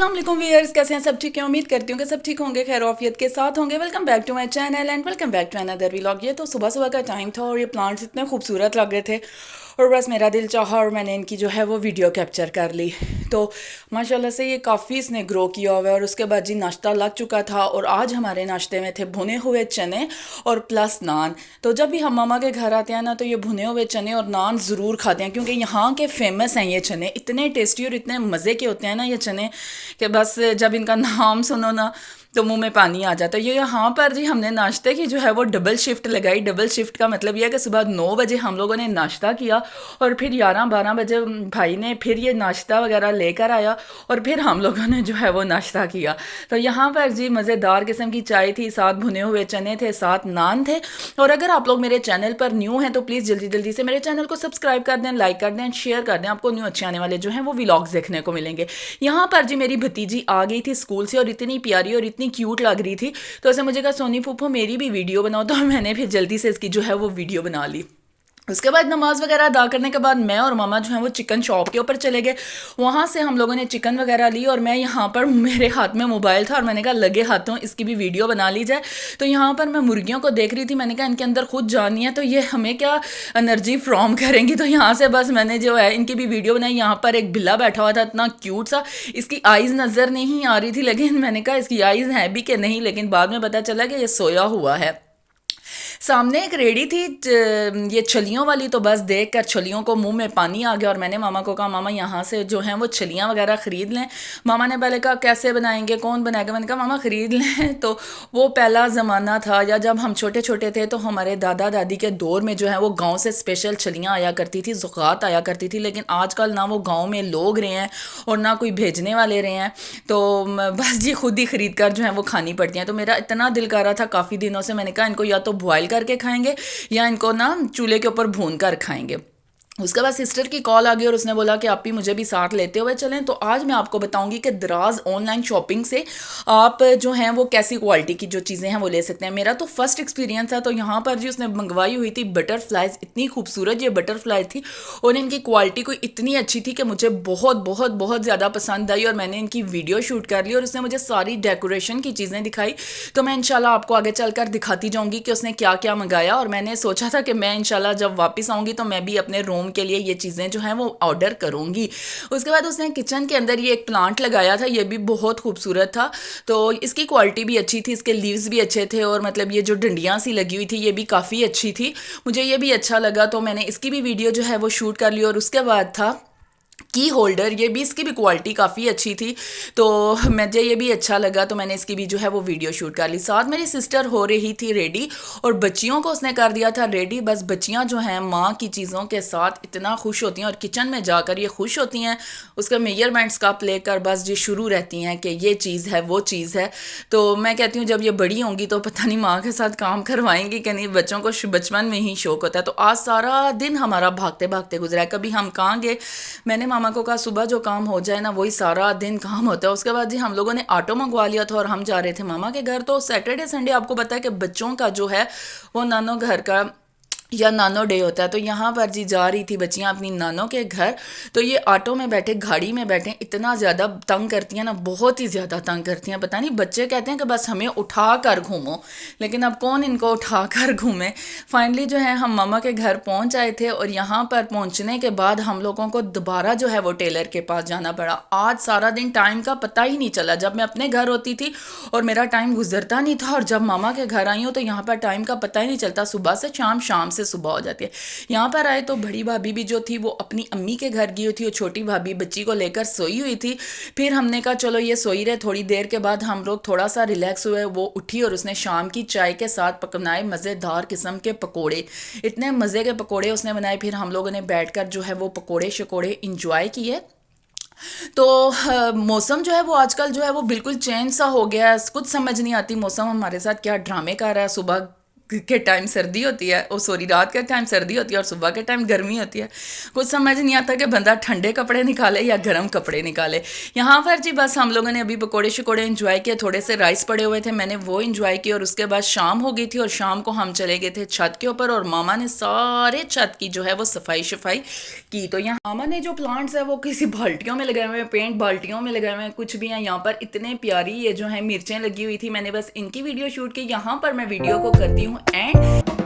अस्सलाम वालेकुम व्यूअर्स, कैसे हैं? सब ठीक है? उम्मीद करती हूँ कि सब ठीक होंगे, खैर ऑफियत के साथ होंगे। Welcome back to my channel and welcome back to another vlog. ये तो सुबह सुबह का टाइम था और ये प्लांट्स इतने खूबसूरत लग रहे थे और बस मेरा दिल चाहा और मैंने इनकी जो है वो वीडियो कैप्चर कर ली। तो माशाल्लाह से ये काफ़ी इसने ग्रो किया हुआ है। और उसके बाद जी नाश्ता लग चुका था और आज हमारे नाश्ते में थे भुने हुए चने और प्लस नान। तो जब भी हम मामा के घर आते हैं ना तो ये भुने हुए चने और नान ज़रूर खाते हैं, क्योंकि यहाँ के फेमस हैं ये चने। इतने टेस्टी और इतने मज़े के होते हैं ना ये चने कि बस जब इनका नाम सुनो ना तो मुंह में पानी आ जाता है। ये यहाँ पर जी हमने नाश्ते की जो है वो डबल शिफ्ट लगाई। डबल शिफ्ट का मतलब यह है कि सुबह 9 बजे हम लोगों ने नाश्ता किया और फिर 11-12 बजे भाई ने फिर ये नाश्ता वगैरह लेकर आया और फिर हम लोगों ने जो है वो नाश्ता किया। तो यहाँ पर जी मज़ेदार किस्म की चाय थी, साथ भुने हुए चने थे, साथ नान थे। और अगर आप लोग मेरे चैनल पर न्यू हैं तो प्लीज़ जल्दी जल्दी से मेरे चैनल को सब्सक्राइब कर दें, लाइक कर दें, शेयर कर दें। आपको न्यू अच्छे आने वाले जो हैं वो व्लॉग्स देखने को मिलेंगे। यहाँ पर जी मेरी भतीजी आ गई थी स्कूल से और इतनी प्यारी और इतनी क्यूट लग रही थी, तो ऐसे मुझे कहा सोनी फूफो मेरी भी वीडियो बनाओ। तो मैंने फिर जल्दी से इसकी जो है वो वीडियो बना ली। उसके बाद नमाज वगैरह अदा करने के बाद मैं और मामा जो है वो चिकन शॉप के ऊपर चले गए। वहाँ से हम लोगों ने चिकन वगैरह ली और मैं यहाँ पर मेरे हाथ में मोबाइल था और मैंने कहा लगे हाथों इसकी भी वीडियो बना ली जाए। तो यहाँ पर मैं मुर्गियों को देख रही थी, मैंने कहा इनके अंदर खुद जानी है तो ये हमें क्या एनर्जी फ्रॉम करेंगी। तो यहाँ से बस मैंने जो है इनकी भी वीडियो बनाई। यहाँ पर एक बिल्ला बैठा हुआ था इतना क्यूट सा, इसकी आइज़ नज़र नहीं आ रही थी, लेकिन मैंने कहा इसकी आइज़ हैं भी कि नहीं, लेकिन बाद में पता चला कि ये सोया हुआ है। सामने एक रेडी थी ये छलियों वाली, तो बस देख कर छलियों को मुंह में पानी आ गया और मैंने मामा को कहा मामा यहाँ से जो हैं वो छलियाँ वगैरह ख़रीद लें। मामा ने पहले कहा कैसे बनाएंगे, कौन बनाएगा? मैंने कहा मामा ख़रीद लें। तो वो पहला ज़माना था या जब हम छोटे छोटे थे तो हमारे दादा दादी के दौर में जो है वो गाँव से स्पेशल छलियाँ आया करती थी, ज़ुक़ात आया करती थी। लेकिन आजकल ना वो गाँव में लोग रहे हैं और ना कोई भेजने वाले रहे हैं, तो बस जी खुद ही ख़रीद कर जो है वो खानी पड़ती हैं। तो मेरा इतना दिल कर रहा था काफ़ी दिनों से, मैंने कहा इनको या तो बॉयल करके खाएंगे या इनको ना चूल्हे के ऊपर भून कर खाएंगे। उसके बाद सिस्टर की कॉल आ गई और उसने बोला कि आप भी मुझे भी साथ लेते हुए चलें। तो आज मैं आपको बताऊंगी कि दराज ऑनलाइन शॉपिंग से आप जो हैं वो कैसी क्वालिटी की जो चीज़ें हैं वो ले सकते हैं। मेरा तो फर्स्ट एक्सपीरियंस था। तो यहाँ पर जी उसने मंगवाई हुई थी बटरफ्लाइज, इतनी खूबसूरत ये बटरफ्लाई थी और इनकी क्वालिटी कोई इतनी अच्छी थी कि मुझे बहुत बहुत बहुत ज़्यादा पसंद आई और मैंने इनकी वीडियो शूट कर ली और उसने मुझे सारी डेकोरेशन की चीज़ें दिखाई। तो मैं इंशाल्लाह आपको आगे चलकर दिखाती जाऊँगी कि उसने क्या क्या मंगाया। और मैंने सोचा था कि मैं इंशाल्लाह जब वापस आऊँगी तो मैं भी अपने रूम के लिए ये चीज़ें जो हैं वो ऑर्डर करूँगी। उसके बाद उसने किचन के अंदर ये एक प्लांट लगाया था, ये भी बहुत खूबसूरत था। तो इसकी क्वालिटी भी अच्छी थी, इसके लीव्स भी अच्छे थे और मतलब ये जो डंडियाँ सी लगी हुई थी ये भी काफ़ी अच्छी थी, मुझे ये भी अच्छा लगा। तो मैंने इसकी भी वीडियो जो है वो शूट कर ली। और उसके बाद था की होल्डर, ये भी इसकी भी क्वालिटी काफ़ी अच्छी थी, तो मुझे ये भी अच्छा लगा। तो मैंने इसकी भी जो है वो वीडियो शूट कर ली। साथ मेरी सिस्टर हो रही थी रेडी और बच्चियों को उसने कर दिया था रेडी। बस बच्चियां जो हैं माँ की चीज़ों के साथ इतना खुश होती हैं और किचन में जाकर ये खुश होती हैं, उसका मेजरमेंट्स कप लेकर बस ये शुरू रहती हैं कि ये चीज़ है वो चीज़ है। तो मैं कहती हूँ जब ये बड़ी होंगी तो पता नहीं माँ के साथ काम करवाएंगी कि नहीं, बच्चों को बचपन में ही शौक होता है। तो आज सारा दिन हमारा भागते भागते गुजरा है। कभी हम कहाँ गए, मैंने मामा को कहा सुबह जो काम हो जाए ना वही सारा दिन काम होता है। उसके बाद जी हम लोगों ने ऑटो मंगवा लिया था और हम जा रहे थे मामा के घर। तो सैटरडे संडे आपको पता है कि बच्चों का जो है वो नानो घर का या नानो डे होता है। तो यहाँ पर जी जा रही थी बच्चियाँ अपनी नानों के घर। तो ये ऑटो में बैठे, गाड़ी में बैठे, इतना ज़्यादा तंग करती हैं ना, बहुत ही ज़्यादा तंग करती हैं। पता नहीं बच्चे कहते हैं कि बस हमें उठा कर घूमो, लेकिन अब कौन इनको उठा कर घूमे। फाइनली जो है हम मामा के घर पहुँच आए थे और यहाँ पर पहुँचने के बाद हम लोगों को दोबारा जो है वो टेलर के पास जाना पड़ा। आज सारा दिन टाइम का पता ही नहीं चला। जब मैं अपने घर होती थी और मेरा टाइम गुजरता नहीं था और जब मामा के घर आई हूँ तो यहाँ पर टाइम का पता ही नहीं चलता, सुबह से शाम, शाम से सुबह हो जाती है। यहाँ पर आए तो बड़ी भाभी भी जो थी वो अपनी अम्मी के घर गई हुई थी और छोटी भाभी बच्ची को लेकर सोई हुई थी। फिर हमने कहा चलो ये सोई रहे। थोड़ी देर के बाद हम लोग थोड़ा सा रिलैक्स हुए, वो उठी और उसने शाम की चाय के साथ पकनाए मज़ेदार किस्म के पकोड़े, इतने मज़े के पकोड़े उसने बनाए। फिर हम लोगों ने बैठकर जो है वो पकोड़े शकोड़े इंजॉय किए। तो मौसम जो है वो आजकल जो है वो बिल्कुल चेंज सा हो गया है, कुछ समझ नहीं आती मौसम हमारे साथ क्या ड्रामे कर रहा है। सुबह के टाइम सर्दी होती है, ओ सॉरी रात के टाइम सर्दी होती है और सुबह के टाइम गर्मी होती है। कुछ समझ नहीं आता कि बंदा ठंडे कपड़े निकाले या गर्म कपड़े निकाले। यहाँ पर जी बस हम लोगों ने अभी पकोड़े शकोड़े इंजॉय किए, थोड़े से राइस पड़े हुए थे, मैंने वो इंजॉय किए और उसके बाद शाम हो गई थी और शाम को हम चले गए थे छत के ऊपर और मामा ने सारे छत की जो है वो सफाई शफाई की। तो यहाँ मामा ने जो प्लांट्स है वो किसी बाल्टियों में लगाए हुए हैं, पेंट बाल्टियों में लगाए हुए हैं, कुछ भी हैं। यहाँ पर इतने प्यारी ये जो है मिर्चें लगी हुई थी, मैंने बस इनकी वीडियो शूट की। यहाँ पर मैं वीडियो को करती हूँ एंड